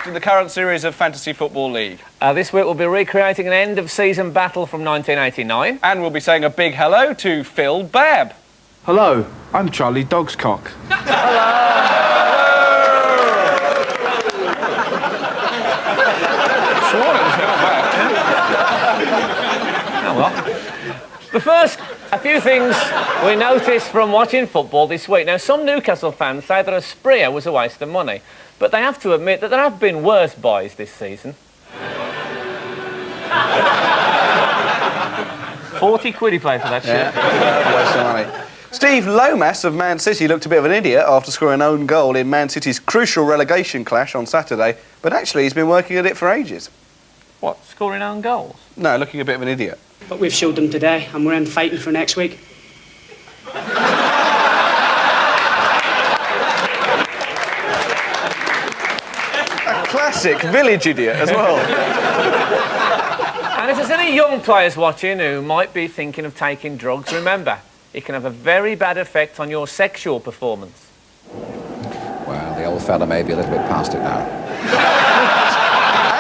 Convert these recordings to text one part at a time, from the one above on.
in the current series of Fantasy Football League. This week we'll be recreating an end-of-season battle from 1989. And we'll be saying a big hello to Phil Babb. Hello, I'm Charlie Dogscock. But first, a few things we noticed from watching football this week. Now, some Newcastle fans say that a Spreer was a waste of money, but they have to admit that there have been worse buys this season. 40 quid he paid for that shit. Waste of money. Steve Lomas of Man City looked a bit of an idiot after scoring an own goal in Man City's crucial relegation clash on Saturday, but actually he's been working at it for ages. What, scoring own goals? No, looking a bit of an idiot. But we've showed them today, and we're in fighting for next week. A classic village idiot as well. And if there's any young players watching who might be thinking of taking drugs, remember, it can have a very bad effect on your sexual performance. Well, the old fella may be a little bit past it now.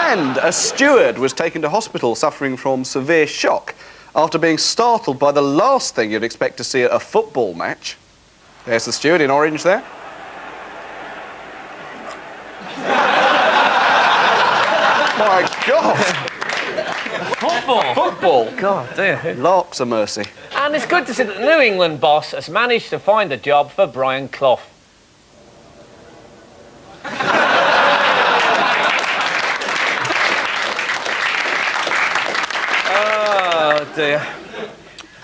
And a steward was taken to hospital suffering from severe shock after being startled by the last thing you'd expect to see at a football match. There's the steward in orange there. My God! Football? Football? God, dear. Locks of mercy. And it's good to see that the New England boss has managed to find a job for Brian Clough. Oh, dear.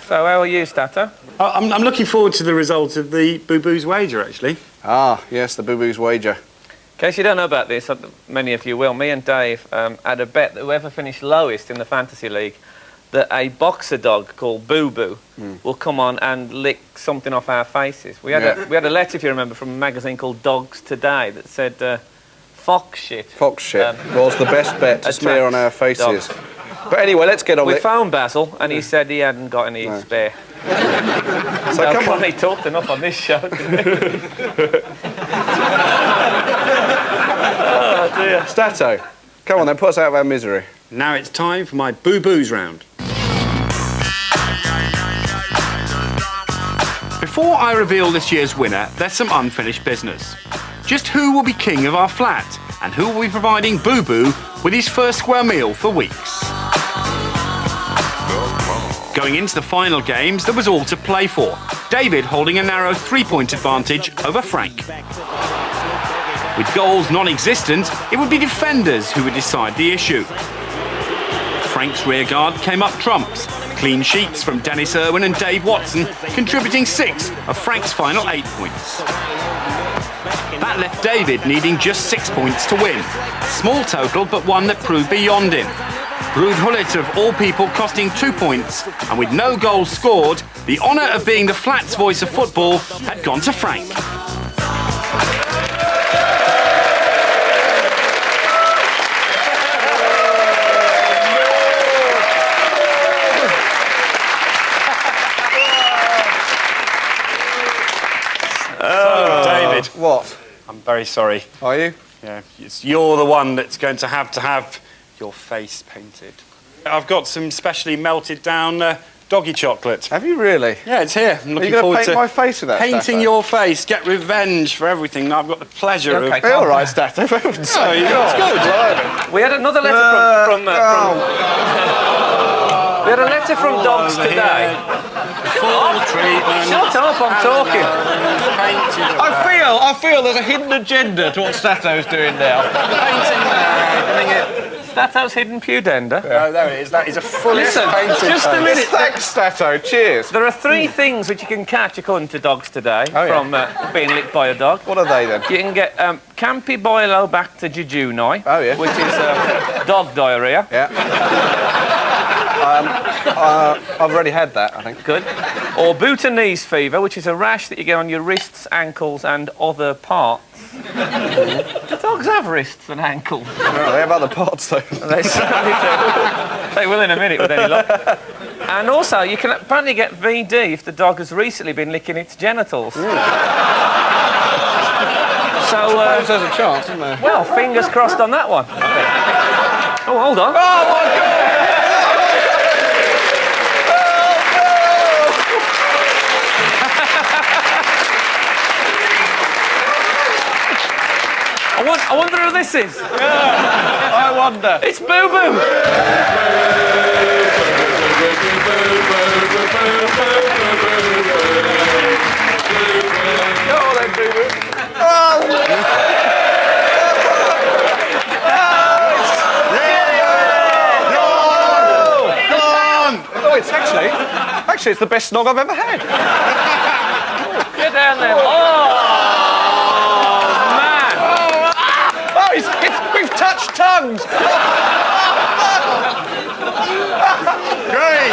So, how are you, Stato? I'm looking forward to the result of the Boo Boo's wager, actually. Ah, yes, the Boo Boo's wager. In case you don't know about this, many of you will, me and Dave had a bet that whoever finished lowest in the Fantasy League, that a boxer dog called Boo Boo will come on and lick something off our faces. We had a letter, if you remember, from a magazine called Dogs Today that said, fox shit. Fox shit was the best bet to smear on our faces. Dogs. But anyway, let's get on with it. We phoned Basil, and he said he hadn't got any spare. So come on. He talked enough on this show, didn't he? Oh, dear. Stato, come on then, put us out of our misery. Now it's time for my Boo Boo's round. Before I reveal this year's winner, there's some unfinished business. Just who will be king of our flat, and who will be providing Boo Boo with his first square meal for weeks? Going into the final games, there was all to play for. David holding a narrow 3-point advantage over Frank. With goals non-existent, it would be defenders who would decide the issue. Frank's rearguard came up trumps. Clean sheets from Dennis Irwin and Dave Watson, contributing 6 of Frank's final 8 points. That left David needing just 6 points to win. A small total, but one that proved beyond him. Ruud Gullit of all people costing 2 points, and with no goals scored, the honour of being the flat's voice of football had gone to Frank. David. What? I'm very sorry. Are you? Yeah, you're the one that's going to have your face painted. I've got some specially melted down doggy chocolate. Have you really? Yeah, it's here. I'm looking Are you forward going to to paint my face with that, painting Stato? your face, get revenge for everything. I've got the pleasure of... Hey, all right, Stato. For heaven's sake. It's good. We had another letter from we had a letter from Dogs Today. Full treatment. Shut up, I'm talking. I feel there's a hidden agenda to what Stato's doing now. Stato's hidden pudenda. Oh, there it is. That is a fully painted just a face. minute. Thanks, Stato. Cheers. There are 3 things which you can catch, according to Dogs Today, from being licked by a dog. What are they then? You can get Campylobacter jejuni, which is dog diarrhoea. Yeah. I've already had that, I think. Good. Or Bhutanese fever, which is a rash that you get on your wrists, ankles and other parts. Do dogs have wrists and ankles? No, they have other parts, though. They certainly do. They will in a minute with any luck. And also, you can apparently get VD if the dog has recently been licking its genitals. So, There's a chance, isn't there? well, fingers crossed on that one. Oh, hold on. Oh, my God! I wonder who this is. I wonder. It's Boo Boo. Oh, then, Boo-Boo. Oh, it's actually, it's the best snog I've ever had. Get down there. Oh, man. Oh, we've touched tongues. Great!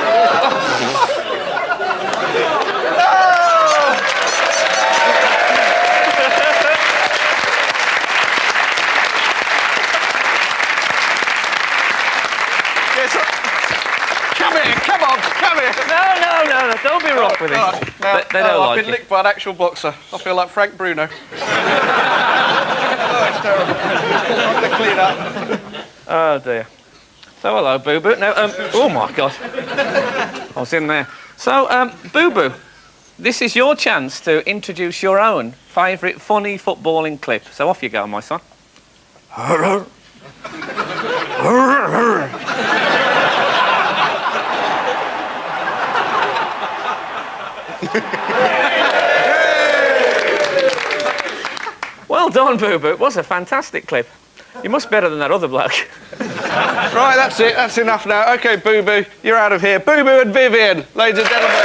Come here. No, don't be rough with it. They don't I've like been it. licked by an actual boxer. I feel like Frank Bruno. Oh, it's terrible. I'm going to clean up. Oh, dear. So, hello, Boo Boo. Now, oh, my God. I was in there. So, Boo Boo, this is your chance to introduce your own favourite funny footballing clip. So, off you go, my son. Well done, Boo Boo. It was a fantastic clip. You must be better than that other bloke. Right, that's it. That's enough now. OK, Boo Boo, you're out of here. Boo Boo and Vivian, ladies and gentlemen.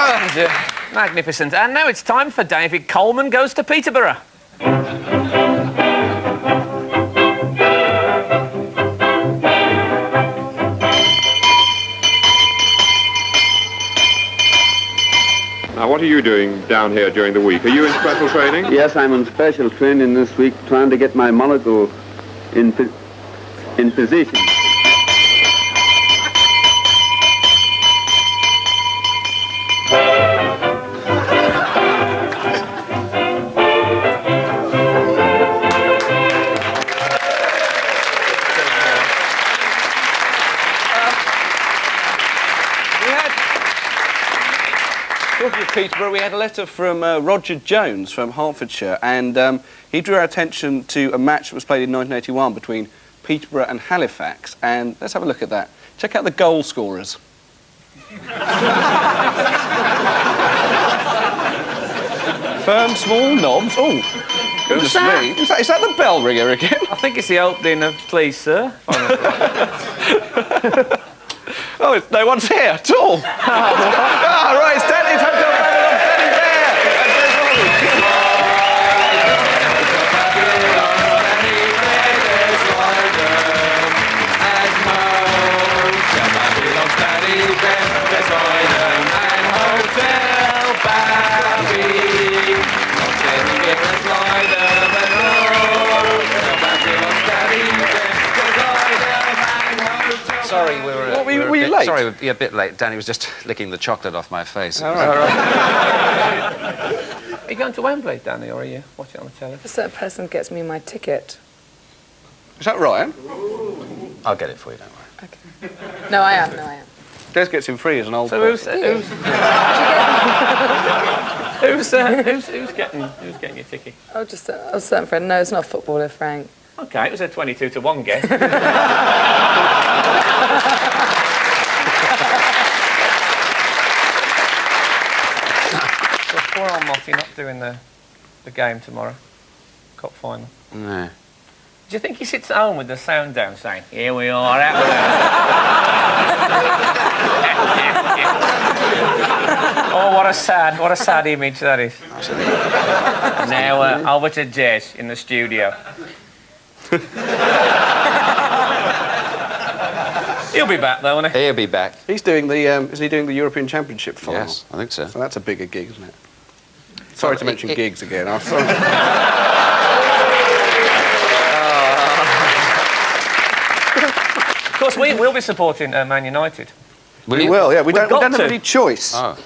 Oh, dear. Magnificent. And now it's time for David Coleman Goes to Peterborough. Now, what are you doing down here during the week? Are you in special training? Yes, I'm on special training this week, trying to get my monocle in position. Talking of Peterborough, we had a letter from Roger Jones from Hertfordshire, and he drew our attention to a match that was played in 1981 between Peterborough and Halifax, and let's have a look at that. Check out the goal scorers. Firm, small, knobs. Oh, goodness me. Is that the bell ringer again? I think it's the opening of Please, Sir. Oh, no one's here at all. Ah, right, it's Dani. Time to go back on Dani Behr. And Sorry, were you late? Sorry, we were a bit late. Danny was just licking the chocolate off my face. All right. Are you going to Wembley, Danny, or are you watching on the telly? A certain person gets me my ticket. Is that Ryan? I'll get it for you, don't worry. Okay. No, I am. Des gets him free as an old So person. who's getting your ticket? Oh, just a certain friend. No, it's not a footballer, Frank. Okay, it was a 22-1 guess. So poor old Motty not doing the game tomorrow. Cup final. No. Do you think he sits at home with the sound down saying, "Here we are, out with it." Oh, what a sad image that is. Now over to Jez in the studio. He'll be back though, won't he? He'll be back. He's doing the, is he doing the European Championship final? Yes, I think so. So that's a bigger gig, isn't it? Sorry to mention gigs again. I'm sorry. course, we will be supporting Man United. We will, yeah. We don't got have to. any choice. Oh.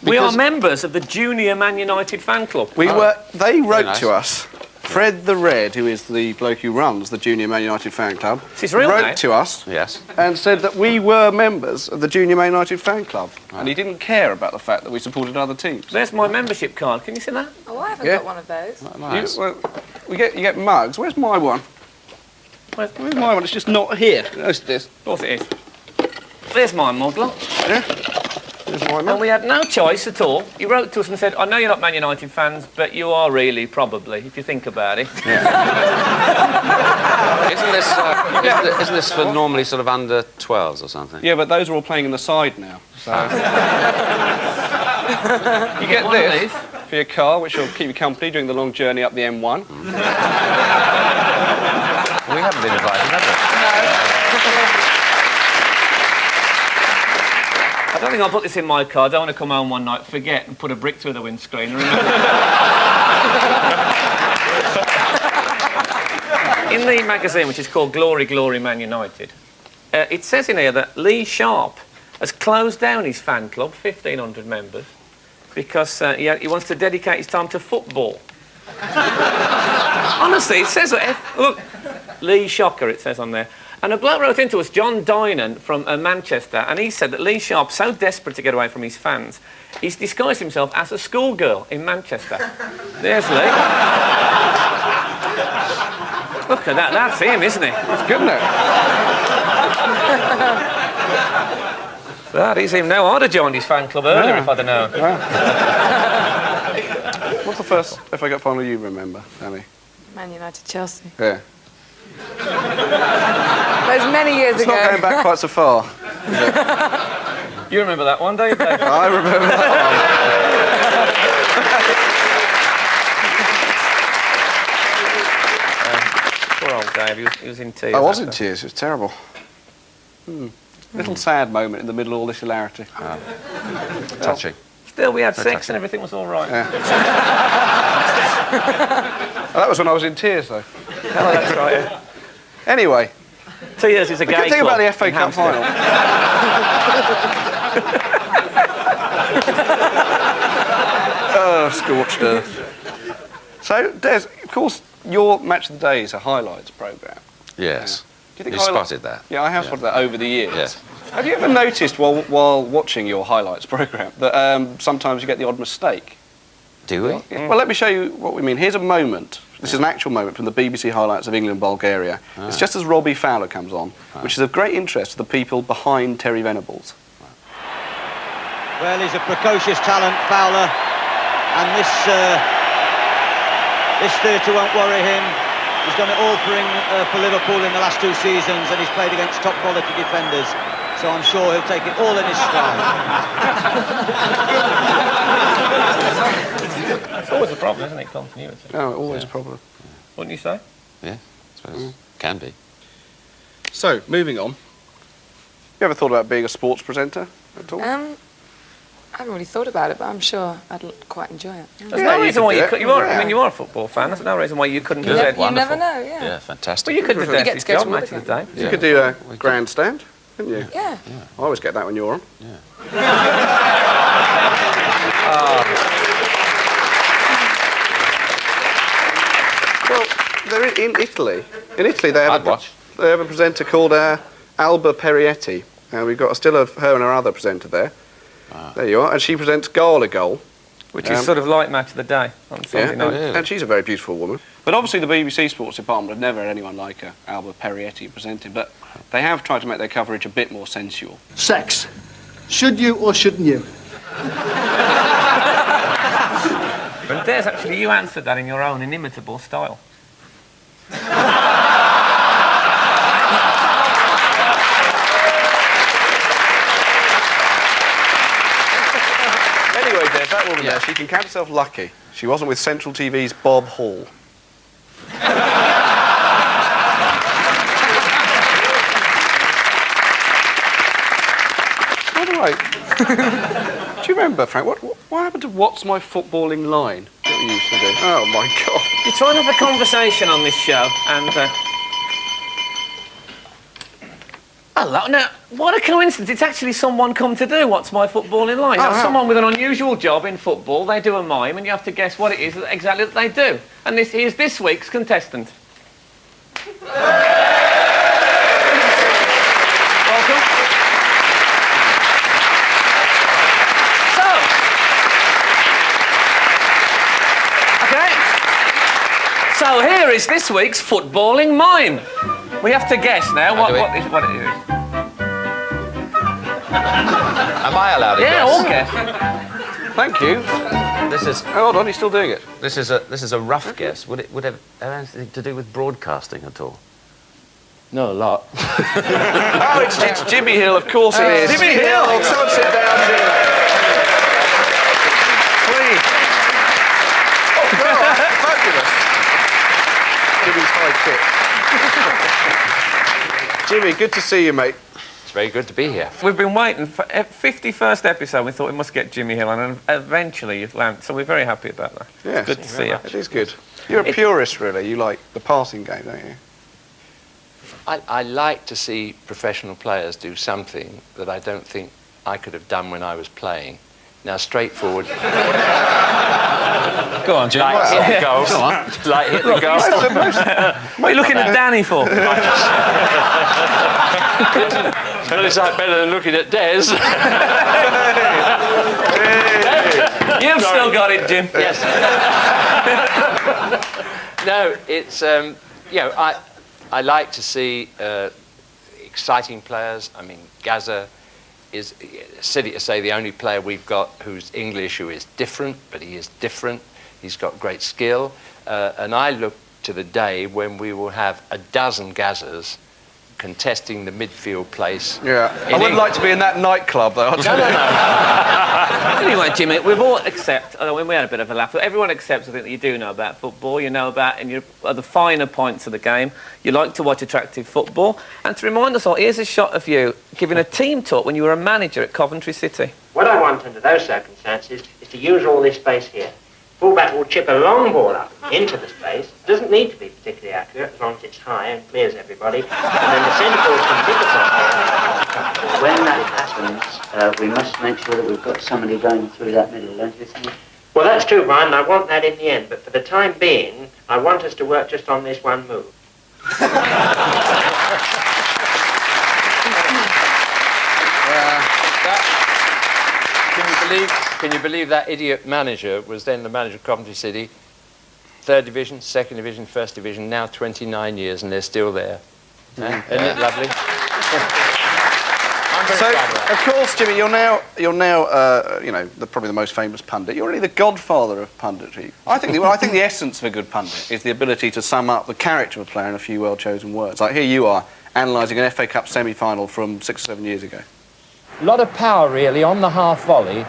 We are members of the Junior Man United fan club. They wrote nice. to us. Fred the Red, who is the bloke who runs the Junior Man United fan club, his real wrote name? to us Yes. and said that we were members of the Junior Man United fan club. And he didn't care about the fact that we supported other teams. There's my membership card. Can you see that? Oh, I haven't Yeah. got one of those. Nice. You get mugs. Where's my one? Where's my one? It's just not here. Notice this. Of course it is. There's my mug, look. Yeah. There's my And mug. we had no choice at all. He wrote to us and said, I know you're not Man United fans, but you are really, probably, if you think about it. Isn't this for normally sort of under 12s or something? Yeah, but those are all playing in the side now. So you get One of this these. for your car, which will keep you company during the long journey up the M1. We haven't been invited, have we? I don't think I'll put this in my car. I don't want to come home one night, forget, and put a brick through the windscreen. Remember? In the magazine, which is called Glory, Glory Man United, it says in here that Lee Sharp has closed down his fan club, 1,500 members, because he wants to dedicate his time to football. Honestly, it says that. Look, Lee Shocker, it says on there. And a bloke wrote into us, John Dynan from Manchester, and he said that Lee Sharp's so desperate to get away from his fans, he's disguised himself as a schoolgirl in Manchester. There's Lee. Look at that, that's him, isn't it? That's good, isn't it? That is him now. I'd have joined his fan club earlier if I'd have known. What's the first FA Cup final you remember, Danny? Man United, Chelsea. Yeah. That was many years It's ago. not going back quite so far. You remember that one, don't you, Dave? I remember that Poor old Dave, he was in tears. one. I was in after. tears. It was terrible. Little sad moment in the middle of all this hilarity. Touching. Still, we had sex and everything was all right. That was when I was in tears, though. Oh, that's right, yeah. Anyway, Tears is a the gay good thing club about the FA in Cup Hampstead. final. Oh, scorched earth. So, Des, of course, your Match of the Day is a highlights programme. Yes. Do you think You spotted that? Yeah, I have spotted that over the years. Yes. Have you ever noticed while watching your highlights programme that sometimes you get the odd mistake? Do we? Yeah. Well, let me show you what we mean. Here's a moment. This is an actual moment from the BBC highlights of England-Bulgaria. It's just as Robbie Fowler comes on, which is of great interest to the people behind Terry Venables. Well, he's a precocious talent, Fowler, and this 30 won't worry him. He's done it all for Liverpool in the last 2 seasons, and he's played against top-quality defenders. So I'm sure he'll take it all in his stride. It's always a problem, isn't it, continuity? Oh, always a problem. Wouldn't you say? Yeah, I suppose. Can be. So, moving on. You ever thought about being a sports presenter at all? I haven't really thought about it, but I'm sure I'd quite enjoy it. There's no reason why you could. You are. I mean, you are a football fan. There's no reason why you couldn't do You that. never know, yeah. Yeah, fantastic. Well, you could do You that. get His to go job to match all of the day. You could do a grandstand, couldn't you? Yeah. I always get that when you're on. Well, they're in Italy. In Italy, they have they have a presenter called Alba Perietti. We've got a still of her and her other presenter there. There you are, and she presents Goal a Goal, Which is sort of like match of the day on Sunday night. and she's a very beautiful woman. But obviously, the BBC Sports Department have never had anyone like her, Alba Perietti, presented. But they have tried to make their coverage a bit more sensual. Sex. Should you or shouldn't you? But there's actually, you answered that in your own inimitable style. Anyway, Des, that woman there, she can count herself lucky. She wasn't with Central TV's Bob Hall. By the way, do you remember, Frank, what happened to What's My Footballing Line that we used to do? Oh, my God. You try and have a conversation on this show, and Hello. Now, what a coincidence. It's actually someone come to do What's My Footballing Like. Now, someone with an unusual job in football, they do a mime, and you have to guess what it is exactly that they do. And here's this week's contestant. Welcome. So here is this week's footballing mime. We have to guess now what it is. Am I allowed to guess? Yeah, all guess. Thank you. This is. Oh, hold on, he's still doing it. This is a rough guess. Would it have anything to do with broadcasting at all? No, a lot. Oh, it's Jimmy Hill, of course it is. Jimmy Hill! Someone sit down, Jimmy. Please. Oh, God, fabulous. Jimmy's high tip. Jimmy, good to see you, mate. It's very good to be here. We've been waiting for 51st episode. We thought we must get Jimmy Hill, and eventually you've landed. So we're very happy about that. Yeah, it's good to see you. It is good. You're a purist, really. You like the passing game, don't you? I like to see professional players do something that I don't think I could have done when I was playing. Now, straightforward. Go on, Jim. Like hit the goals. Go on. Like hit the goals. What are you looking at Dani for? Well, it's like better than looking at Des. You've still got it, Jim. Yes. No, it's you know, I like to see exciting players. I mean, Gaza is silly to say the only player we've got who's English who is different, but he is different. He's got great skill, and I look to the day when we will have a dozen Gazas contesting the midfield place. Yeah, I wouldn't like to be in that nightclub, though. Anyway, Jimmy, we've all accepted, we had a bit of a laugh, but everyone accepts, I think, that you do know about football, you know about the finer points of the game, you like to watch attractive football, and to remind us all, here's a shot of you giving a team talk when you were a manager at Coventry City. What I want under those circumstances is to use all this space here. Fullback will chip a long ball up into the space. It doesn't need to be particularly accurate as long as it's high and clears everybody. And then the centre forward can pick us up there. When that happens, we must make sure that we've got somebody going through that middle, don't you think? Well, that's true, Brian. I want that in the end. But for the time being, I want us to work just on this one move. Can you believe that idiot manager was then the manager of Coventry City? 3rd Division, 2nd Division, 1st Division, now 29 years and they're still there. Isn't it lovely? So, of course, Jimmy, you're now you know, probably the most famous pundit. You're really the godfather of punditry. I think the essence of a good pundit is the ability to sum up the character of a player in a few well-chosen words. Like here you are, analysing an FA Cup semi-final from 6 or 7 years ago. A lot of power, really, on the half volley.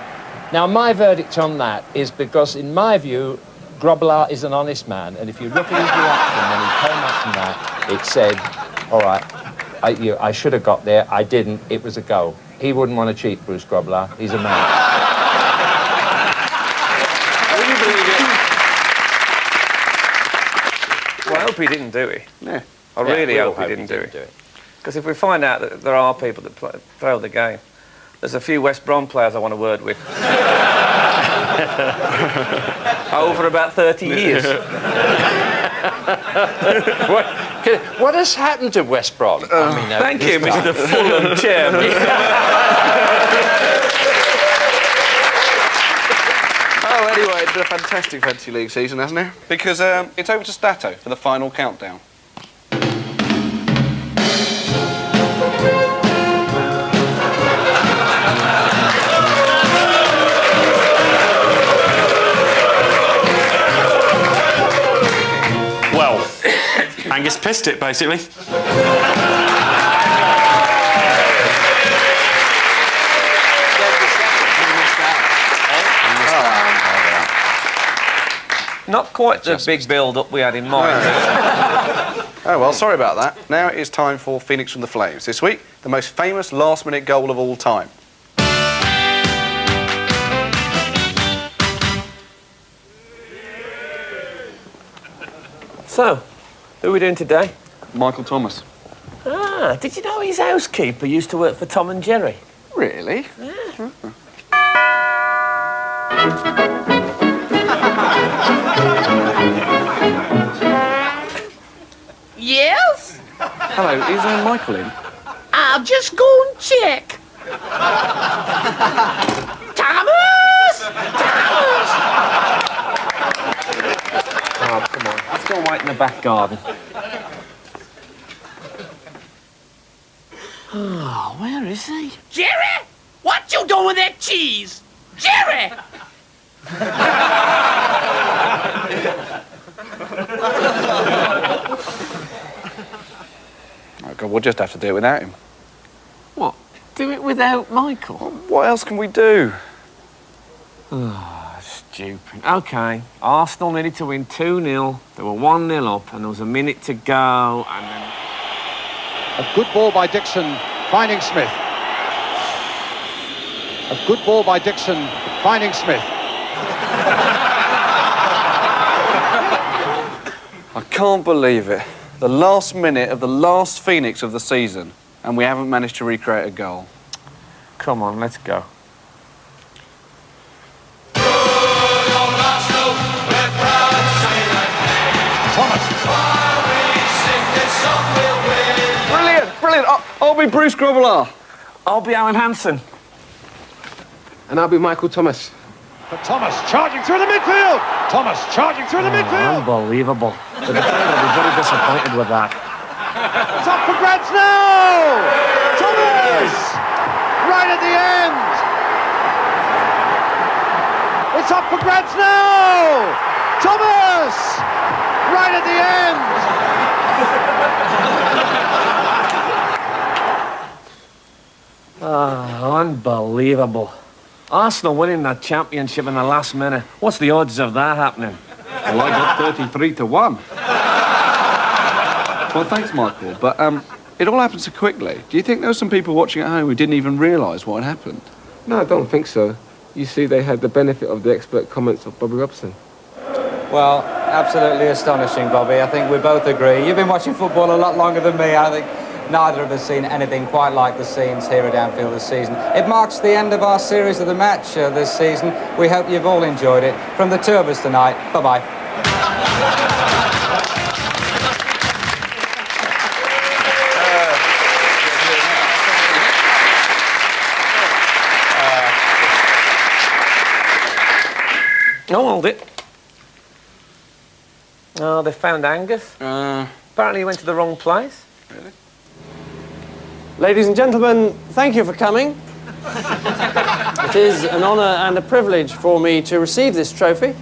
Now, my verdict on that is because, in my view, Grobbelaar is an honest man, and if you look at his reaction when he came up from that, it said, all right, I should have got there, I didn't, it was a goal. He wouldn't want to cheat, Bruce Grobbelaar. He's a man. Will you believe it? Well, I hope he didn't do it. Yeah. I really hope he didn't do it. Because if we find out that there are people that fail the game, there's a few West Brom players I want a word with. Over about 30 years. What has happened to West Brom? Thank you, Mr. Fulham Chairman. Oh, anyway, it's been a fantastic Fantasy League season, hasn't it? Because it's over to Stato for the final countdown. Well, Angus pissed it, basically. Not quite the big build-up we had in mind. Oh, well, sorry about that. Now it is time for Phoenix from the Flames. This week, the most famous last-minute goal of all time. So, who are we doing today? Michael Thomas. Ah, did you know his housekeeper used to work for Tom and Jerry? Really? Yeah. Yes? Hello, is Michael in? I'll just go and check. Thomas! Thomas! Oh, come on. Let's go and wait in the back garden. Oh, where is he? Jerry! What you doing with that cheese? Jerry! Oh, God, we'll just have to do it without him. What? Do it without Michael? What else can we do? Oh, stupid. OK, Arsenal needed to win 2-0. They were 1-0 up, and there was a minute to go, and then... A good ball by Dixon, finding Smith. A good ball by Dixon, finding Smith. I can't believe it. The last minute of the last Phoenix of the season, and we haven't managed to recreate a goal. Come on, let's go. Brilliant, brilliant. I'll be Bruce Grobbelaar. I'll be Alan Hansen. And I'll be Michael Thomas. But Thomas charging through the midfield. Thomas charging through the midfield. Unbelievable. The defender will be very disappointed with that. It's up for grabs now. Thomas! Right at the end. It's up for grabs now. Thomas! Right at the end. Oh, unbelievable. Arsenal winning that championship in the last minute. What's the odds of that happening? Well, I got 33 to 1. Well, thanks, Michael. But it all happened so quickly. Do you think there were some people watching at home who didn't even realise what had happened? No, I don't think so. You see, they had the benefit of the expert comments of Bobby Robson. Well, absolutely astonishing, Bobby. I think we both agree. You've been watching football a lot longer than me. I think neither of us seen anything quite like the scenes here at Anfield this season. It marks the end of our series of the match this season. We hope you've all enjoyed it. From the two of us tonight, bye-bye. No, hold it. Oh, they found Angus. Apparently he went to the wrong place. Really? Ladies and gentlemen, thank you for coming. It is an honour and a privilege for me to receive this trophy,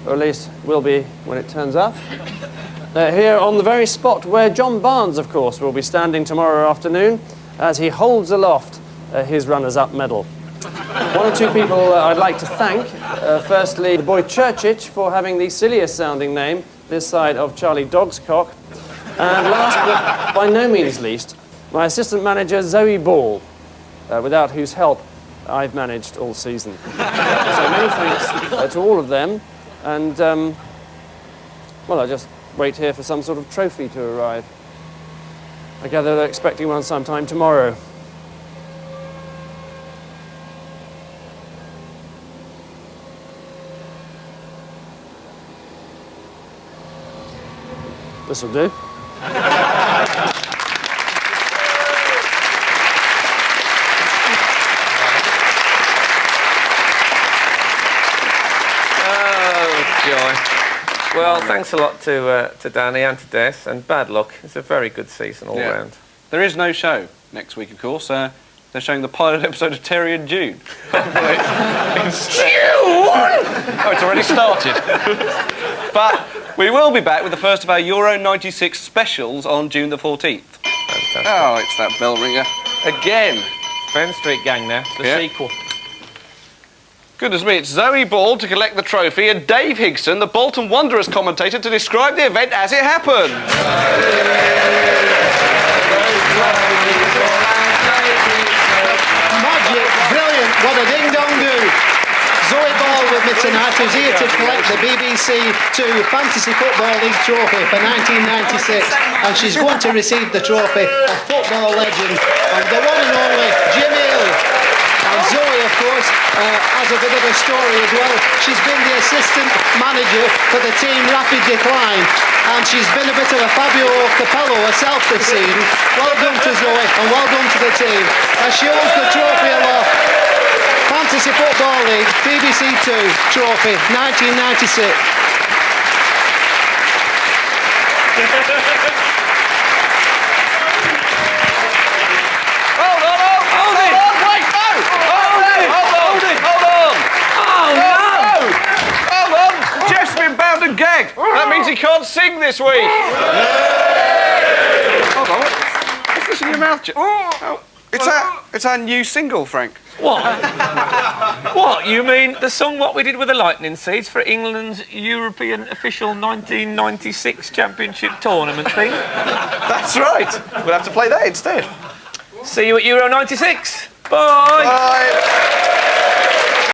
or at least will be when it turns up. Here on the very spot where John Barnes, of course, will be standing tomorrow afternoon as he holds aloft his runners-up medal. One or two people I'd like to thank. Firstly, the boy Churchich for having the silliest sounding name this side of Charlie Dogscock. And last but by no means least, my assistant manager Zoe Ball, without whose help I've managed all season. So many thanks to all of them, and well, I'll just wait here for some sort of trophy to arrive. I gather they're expecting one sometime tomorrow. This'll do. Well, thanks a lot to Dani and to Des, and bad luck. It's a very good season all round. There is no show next week, of course. They're showing the pilot episode of Terry and June. June! Oh, it's already started. But we will be back with the first of our Euro 96 specials on June the 14th. Fantastic. Oh, it's that bell ringer. Again. Ben Street Gang now, the sequel. Goodness me, it's Zoe Ball to collect the trophy and Dave Higson, the Bolton Wanderers commentator, to describe the event as it happened. Magic, brilliant, what a ding-dong do. Zoe Ball with me tonight, who's here to collect the BBC Two Fantasy Football League trophy for 1996, and she's going to receive the trophy of football legend, of the one and only Jim Hill. And Zoe, of course, has a bit of a story as well. She's been the assistant manager for the team Rapid Decline, and she's been a bit of a Fabio Capello herself this season. Well done to Zoe, and well done to the team. As she holds the trophy aloft, Fantasy Football League, BBC Two trophy, 1996. Jeff's been bound and gagged. That means he can't sing this week. Hold on. What's this in your mouth, Jeff? Oh, it's our new single, Frank. What? What? You mean the song what we did with the Lightning Seeds for England's European official 1996 Championship tournament thing? That's right. We'll have to play that instead. See you at Euro 96. Bye. Bye.